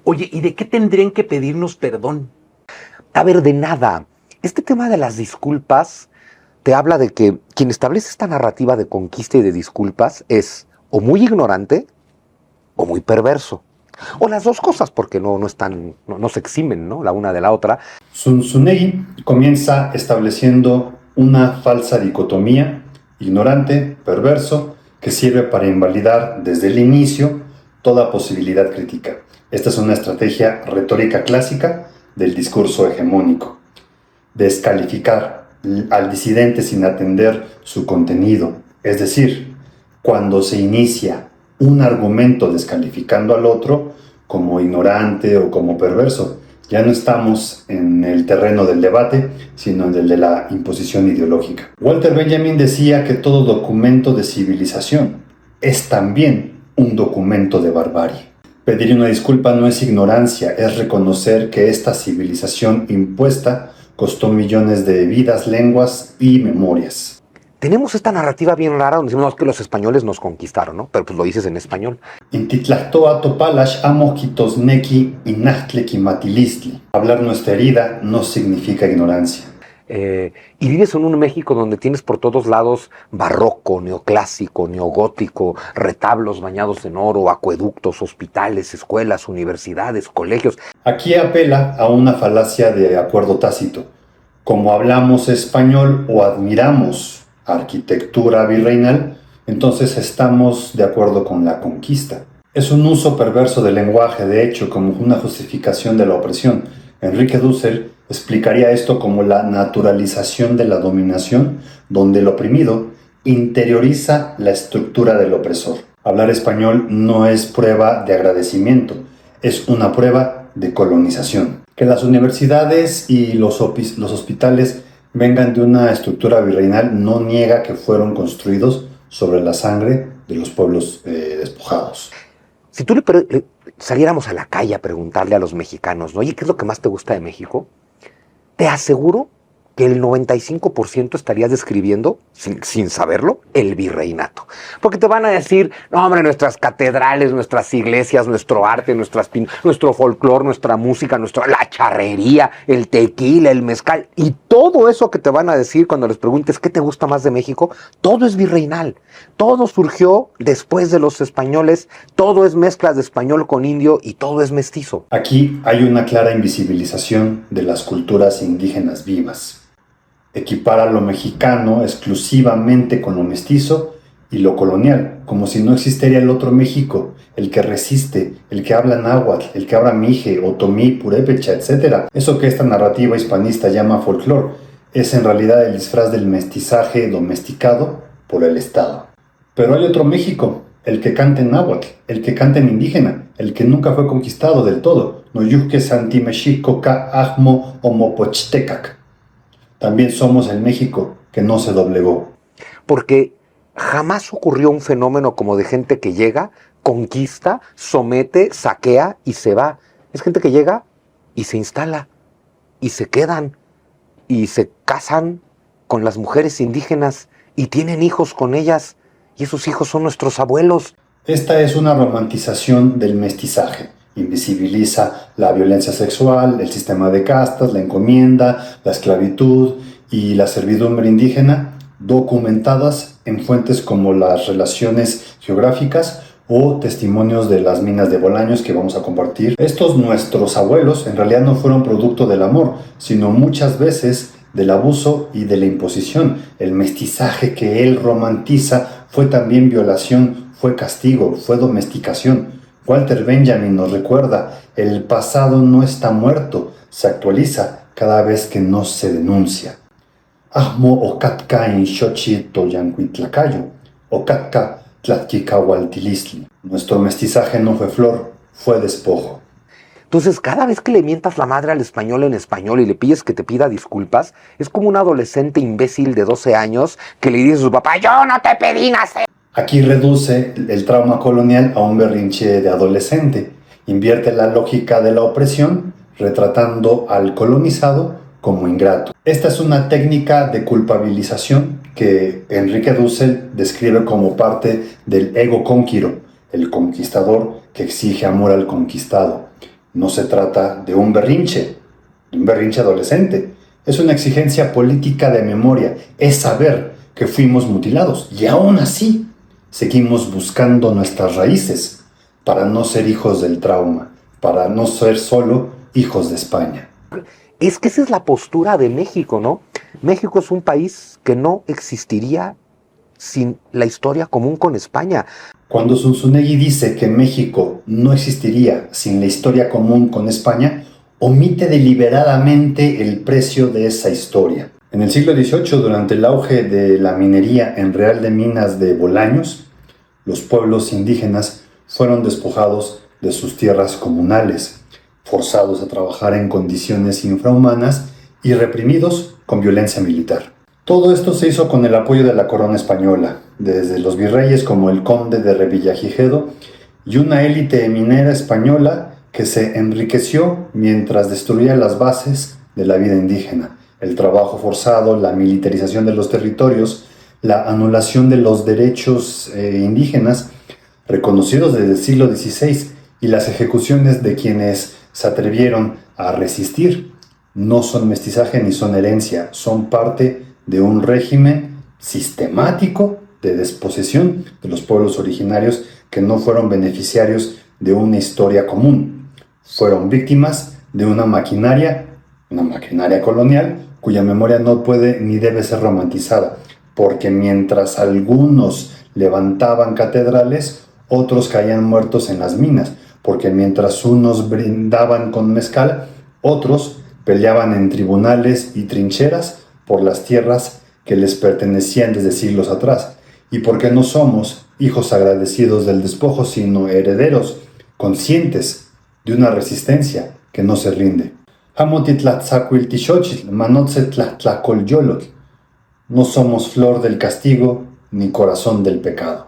Oye, ¿y de qué tendrían que pedirnos perdón? A ver, de nada. Este tema de las disculpas te habla de que quien establece esta narrativa de conquista y de disculpas es o muy ignorante o muy perverso. O las dos cosas, porque no están, no se eximen, ¿no? La una de la otra. Zunzunegui comienza estableciendo una falsa dicotomía, ignorante, perverso, que sirve para invalidar desde el inicio toda posibilidad crítica. Esta es una estrategia retórica clásica del discurso hegemónico. Descalificar al disidente sin atender su contenido, es decir, cuando se inicia un argumento descalificando al otro como ignorante o como perverso, ya no estamos en el terreno del debate, sino en el de la imposición ideológica. Walter Benjamin decía que todo documento de civilización es también un documento de barbarie. Pedir una disculpa no es ignorancia, es reconocer que esta civilización impuesta costó millones de vidas, lenguas y memorias. Tenemos esta narrativa bien rara donde decimos que los españoles nos conquistaron, ¿no? Pero pues lo dices en español. Intitlactoa topalash amosquitosneki inachtleki matilistli. Hablar nuestra herida no significa ignorancia. Y vives en un México donde tienes por todos lados barroco, neoclásico, neogótico, retablos bañados en oro, acueductos, hospitales, escuelas, universidades, colegios. Aquí apela a una falacia de acuerdo tácito. Como hablamos español o admiramos arquitectura virreinal, entonces estamos de acuerdo con la conquista. Es un uso perverso del lenguaje, de hecho, como una justificación de la opresión. Enrique Dussel explicaría esto como la naturalización de la dominación, donde el oprimido interioriza la estructura del opresor. Hablar español no es prueba de agradecimiento, es una prueba de colonización. Que las universidades y los hospitales vengan de una estructura virreinal no niega que fueron construidos sobre la sangre de los pueblos despojados. Si tú le saliéramos a la calle a preguntarle a los mexicanos, ¿no? Oye, ¿qué es lo que más te gusta de México? Te aseguro que el 95% estarías describiendo, sin saberlo, el virreinato. Porque te van a decir, no hombre, nuestras catedrales, nuestras iglesias, nuestro arte, nuestro folclor, nuestra música, la charrería, el tequila, el mezcal, y todo eso que te van a decir cuando les preguntes qué te gusta más de México, todo es virreinal. Todo surgió después de los españoles, todo es mezcla de español con indio y todo es mestizo. Aquí hay una clara invisibilización de las culturas indígenas vivas. Equipara lo mexicano exclusivamente con lo mestizo y lo colonial, como si no existiera el otro México, el que resiste, el que habla náhuatl, el que habla mije, otomí, purépecha, etc. Eso que esta narrativa hispanista llama folclor es en realidad el disfraz del mestizaje domesticado por el Estado. Pero hay otro México, el que canta en náhuatl, el que canta en indígena, el que nunca fue conquistado del todo. Noyuque santimexico ka ajmo omopochteccac. También somos el México que no se doblegó. Porque jamás ocurrió un fenómeno como de gente que llega, conquista, somete, saquea y se va. Es gente que llega y se instala y se quedan y se casan con las mujeres indígenas y tienen hijos con ellas y esos hijos son nuestros abuelos. Esta es una romantización del mestizaje. Invisibiliza la violencia sexual, el sistema de castas, la encomienda, la esclavitud y la servidumbre indígena, documentadas en fuentes como las relaciones geográficas o testimonios de las minas de Bolaños que vamos a compartir. Estos nuestros abuelos en realidad no fueron producto del amor, sino muchas veces del abuso y de la imposición. El mestizaje que él romantiza fue también violación, fue castigo, fue domesticación. Walter Benjamin nos recuerda, el pasado no está muerto, se actualiza cada vez que no se denuncia. Ahmo okatka in xochi toyancuitlacayo, okatka tlatkikahualtilisli. Nuestro mestizaje no fue flor, fue despojo. Entonces, cada vez que le mientas la madre al español en español y le pides que te pida disculpas, es como un adolescente imbécil de 12 años que le dice a su papá, yo no te pedí nacer. Aquí reduce el trauma colonial a un berrinche de adolescente. Invierte la lógica de la opresión, retratando al colonizado como ingrato. Esta es una técnica de culpabilización que Enrique Dussel describe como parte del ego conquiro, el conquistador que exige amor al conquistado. No se trata de un berrinche adolescente. Es una exigencia política de memoria, es saber que fuimos mutilados y aún así seguimos buscando nuestras raíces para no ser hijos del trauma, para no ser solo hijos de España. Es que esa es la postura de México, ¿no? México es un país que no existiría sin la historia común con España. Cuando Zunzunegui dice que México no existiría sin la historia común con España, omite deliberadamente el precio de esa historia. En el siglo XVIII, durante el auge de la minería en Real de Minas de Bolaños, los pueblos indígenas fueron despojados de sus tierras comunales, forzados a trabajar en condiciones infrahumanas y reprimidos con violencia militar. Todo esto se hizo con el apoyo de la corona española, desde los virreyes como el conde de Revillagigedo y una élite minera española que se enriqueció mientras destruía las bases de la vida indígena, el trabajo forzado, la militarización de los territorios, la anulación de los derechos indígenas reconocidos desde el siglo XVI y las ejecuciones de quienes se atrevieron a resistir. No son mestizaje ni son herencia, son parte de un régimen sistemático de desposesión de los pueblos originarios que no fueron beneficiarios de una historia común. Fueron víctimas de una maquinaria colonial cuya memoria no puede ni debe ser romantizada, porque mientras algunos levantaban catedrales, otros caían muertos en las minas, porque mientras unos brindaban con mezcal, otros peleaban en tribunales y trincheras por las tierras que les pertenecían desde siglos atrás, y porque no somos hijos agradecidos del despojo, sino herederos conscientes de una resistencia que no se rinde. No somos flor del castigo ni corazón del pecado.